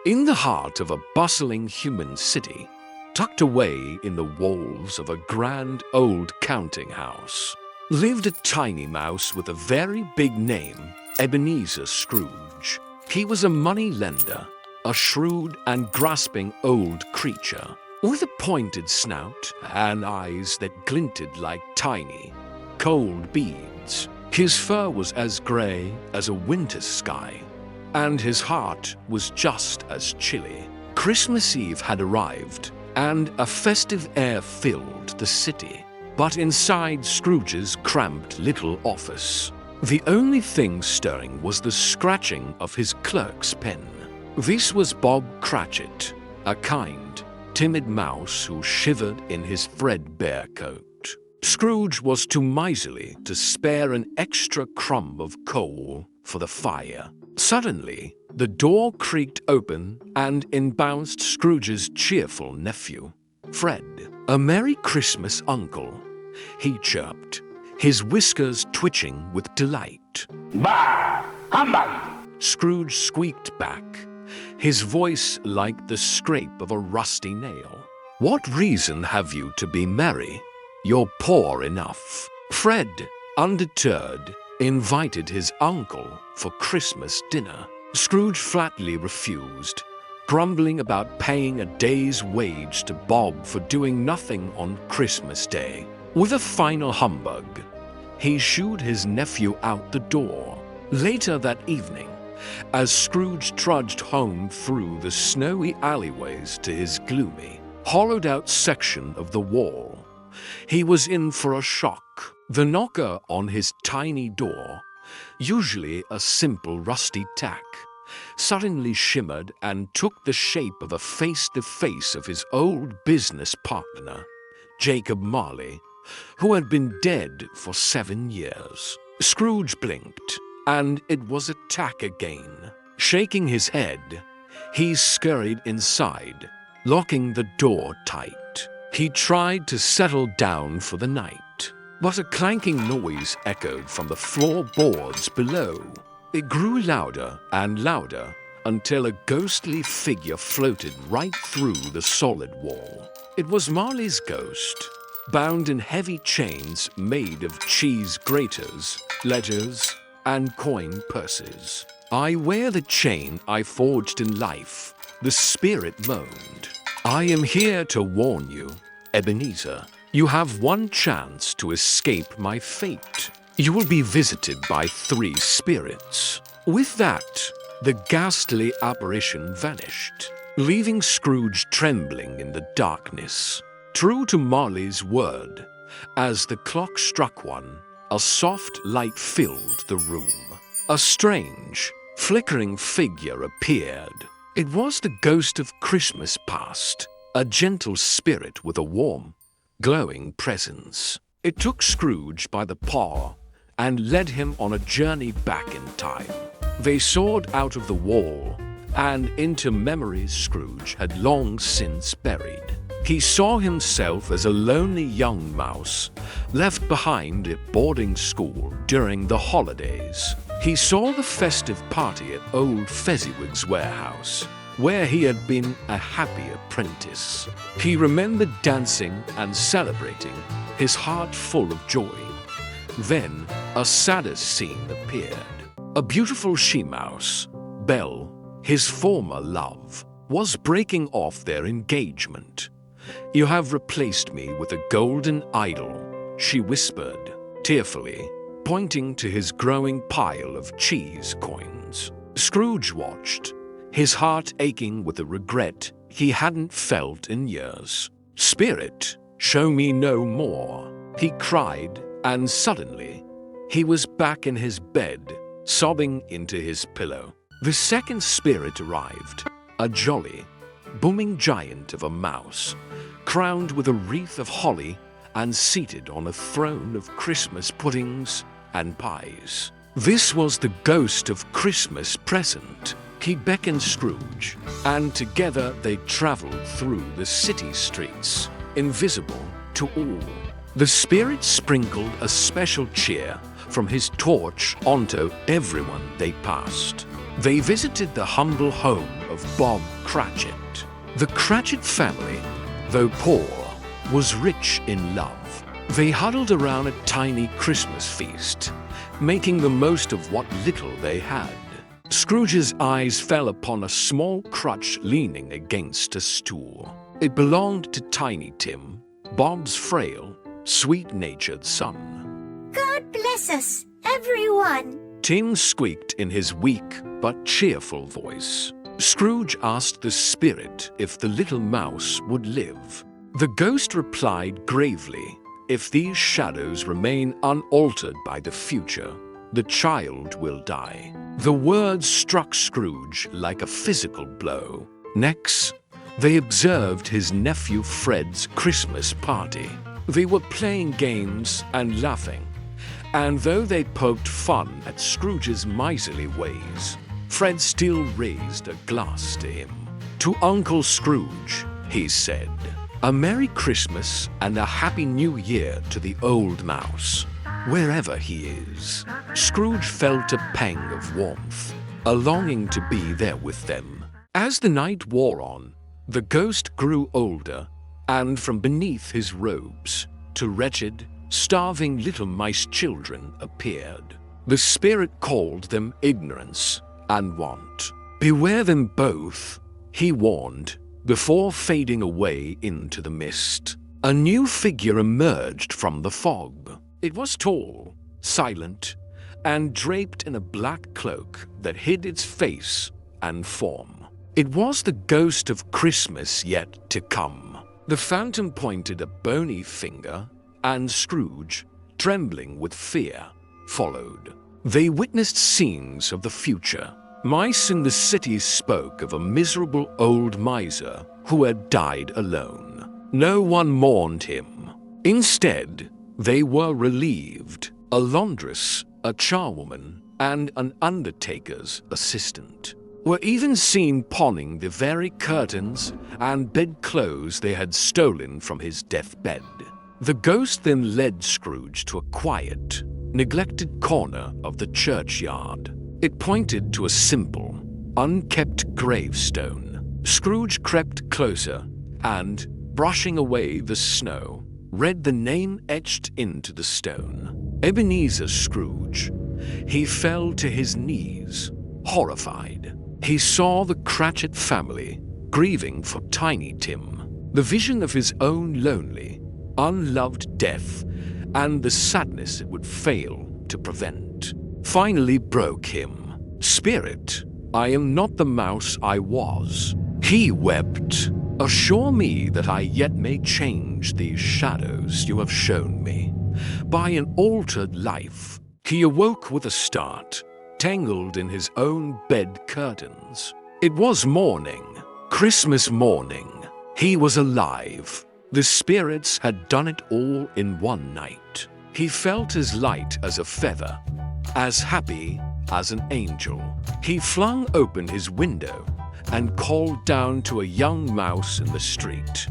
In the heart of a bustling human city, tucked away in the walls of a grand old counting house, lived a tiny mouse with a very big name, Ebenezer Scrooge. He was a money lender, a shrewd and grasping old creature, with a pointed snout and eyes that glinted like tiny, cold beads. His fur was as grey as a winter's sky, and his heart was just as chilly. Christmas Eve had arrived, and a festive air filled the city. But inside Scrooge's cramped little office, the only thing stirring was the scratching of his clerk's pen. This was Bob Cratchit, a kind, timid mouse who shivered in his threadbare coat. Scrooge was too miserly to spare an extra crumb of coal for the fire. Suddenly, the door creaked open and in bounced Scrooge's cheerful nephew, Fred. "A Merry Christmas, Uncle," he chirped, his whiskers twitching with delight. "Bah! Humbug!" Scrooge squeaked back, his voice like the scrape of a rusty nail. "What reason have you to be merry? You're poor enough." Fred, undeterred, invited his uncle for Christmas dinner. Scrooge flatly refused, grumbling about paying a day's wage to Bob for doing nothing on Christmas Day. With a final humbug, he shooed his nephew out the door. Later that evening, as Scrooge trudged home through the snowy alleyways to his gloomy, hollowed-out section of the wall, he was in for a shock. The knocker on his tiny door, usually a simple rusty tack, suddenly shimmered and took the shape of a face-to-face of his old business partner, Jacob Marley, who had been dead for 7 years. Scrooge blinked, and it was a tack again. Shaking his head, he scurried inside, locking the door tight. He tried to settle down for the night, but a clanking noise echoed from the floorboards below. It grew louder and louder until a ghostly figure floated right through the solid wall. It was Marley's ghost, bound in heavy chains made of cheese graters, ledgers, and coin purses. "I wear the chain I forged in life," the spirit moaned. "I am here to warn you, Ebenezer. You have one chance to escape my fate. You will be visited by 3 spirits." With that, the ghastly apparition vanished, leaving Scrooge trembling in the darkness. True to Marley's word, as the clock struck 1, a soft light filled the room. A strange, flickering figure appeared. It was the ghost of Christmas past, a gentle spirit with a warm, glowing presence. It took Scrooge by the paw and led him on a journey back in time. They soared out of the wall and into memories Scrooge had long since buried. He saw himself as a lonely young mouse left behind at boarding school during the holidays. He saw the festive party at old Fezziwig's warehouse, where he had been a happy apprentice. He remembered dancing and celebrating, his heart full of joy. Then a sadder scene appeared. A beautiful she-mouse, Belle, his former love, was breaking off their engagement. "You have replaced me with a golden idol," she whispered, tearfully, pointing to his growing pile of cheese coins. Scrooge watched, his heart aching with a regret he hadn't felt in years. "Spirit, show me no more," he cried, and suddenly he was back in his bed, sobbing into his pillow. The second spirit arrived, a jolly, booming giant of a mouse, crowned with a wreath of holly and seated on a throne of Christmas puddings and pies. This was the ghost of Christmas present. He beckoned Scrooge, and together they traveled through the city streets, invisible to all. The spirit sprinkled a special cheer from his torch onto everyone they passed. They visited the humble home of Bob Cratchit. The Cratchit family, though poor, was rich in love. They huddled around a tiny Christmas feast, making the most of what little they had. Scrooge's eyes fell upon a small crutch leaning against a stool. It belonged to Tiny Tim, Bob's frail, sweet-natured son. God bless us, everyone. Tim squeaked in his weak but cheerful voice. Scrooge asked the spirit if the little mouse would live. The ghost replied gravely, "If these shadows remain unaltered by the future, the child will die." The words struck Scrooge like a physical blow. Next, they observed his nephew Fred's Christmas party. They were playing games and laughing, and though they poked fun at Scrooge's miserly ways, Fred still raised a glass to him. "To Uncle Scrooge," he said, "a Merry Christmas and a Happy New Year to the old mouse, wherever he is." Scrooge felt a pang of warmth, a longing to be there with them. As the night wore on, the ghost grew older, and from beneath his robes, two wretched, starving little mice children appeared. The spirit called them ignorance and want. "Beware them both," he warned, before fading away into the mist. A new figure emerged from the fog. It was tall, silent, and draped in a black cloak that hid its face and form. It was the ghost of Christmas yet to come. The phantom pointed a bony finger, and Scrooge, trembling with fear, followed. They witnessed scenes of the future. Mice in the city spoke of a miserable old miser who had died alone. No one mourned him. Instead, they were relieved. A laundress, a charwoman, and an undertaker's assistant were even seen pawning the very curtains and bedclothes they had stolen from his deathbed. The ghost then led Scrooge to a quiet, neglected corner of the churchyard. It pointed to a simple, unkept gravestone. Scrooge crept closer and, brushing away the snow, read the name etched into the stone. Ebenezer Scrooge. He fell to his knees, horrified. He saw the Cratchit family grieving for Tiny Tim. The vision of his own lonely, unloved death and the sadness it would fail to prevent finally broke him. "Spirit, I am not the mouse I was," he wept. "Assure me that I yet may change these shadows you have shown me by an altered life." He awoke with a start, tangled in his own bed curtains. It was morning, Christmas morning. He was alive. The spirits had done it all in one night. He felt as light as a feather, as happy as an angel. He flung open his window and called down to a young mouse in the street,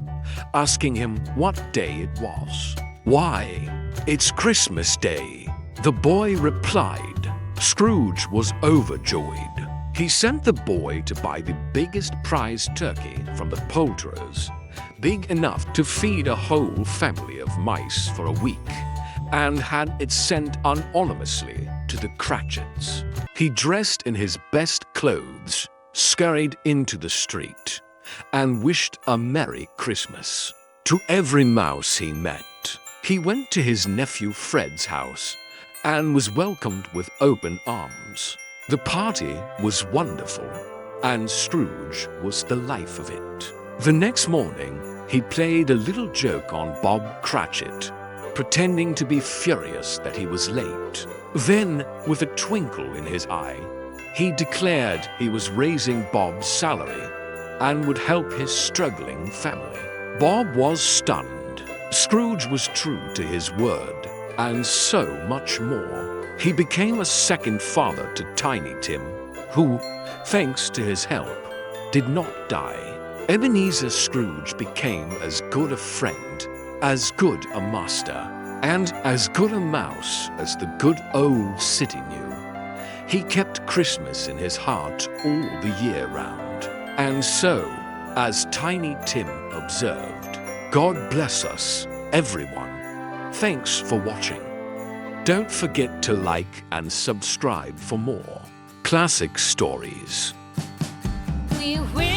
asking him what day it was. "Why, it's Christmas Day," the boy replied. Scrooge was overjoyed. He sent the boy to buy the biggest prize turkey from the poulterers, big enough to feed a whole family of mice for a week, and had it sent anonymously to the Cratchits. He dressed in his best clothes, scurried into the street, and wished a Merry Christmas to every mouse he met. He went to his nephew Fred's house and was welcomed with open arms. The party was wonderful, and Scrooge was the life of it. The next morning, he played a little joke on Bob Cratchit, pretending to be furious that he was late. Then, with a twinkle in his eye, he declared he was raising Bob's salary and would help his struggling family. Bob was stunned. Scrooge was true to his word, and so much more. He became a second father to Tiny Tim, who, thanks to his help, did not die. Ebenezer Scrooge became as good a friend, as good a master, And as good a mouse as the good old city knew, he kept Christmas in his heart all the year round. And so, as Tiny Tim observed, God bless us, everyone. Thanks for watching. Don't forget to like and subscribe for more classic stories. We will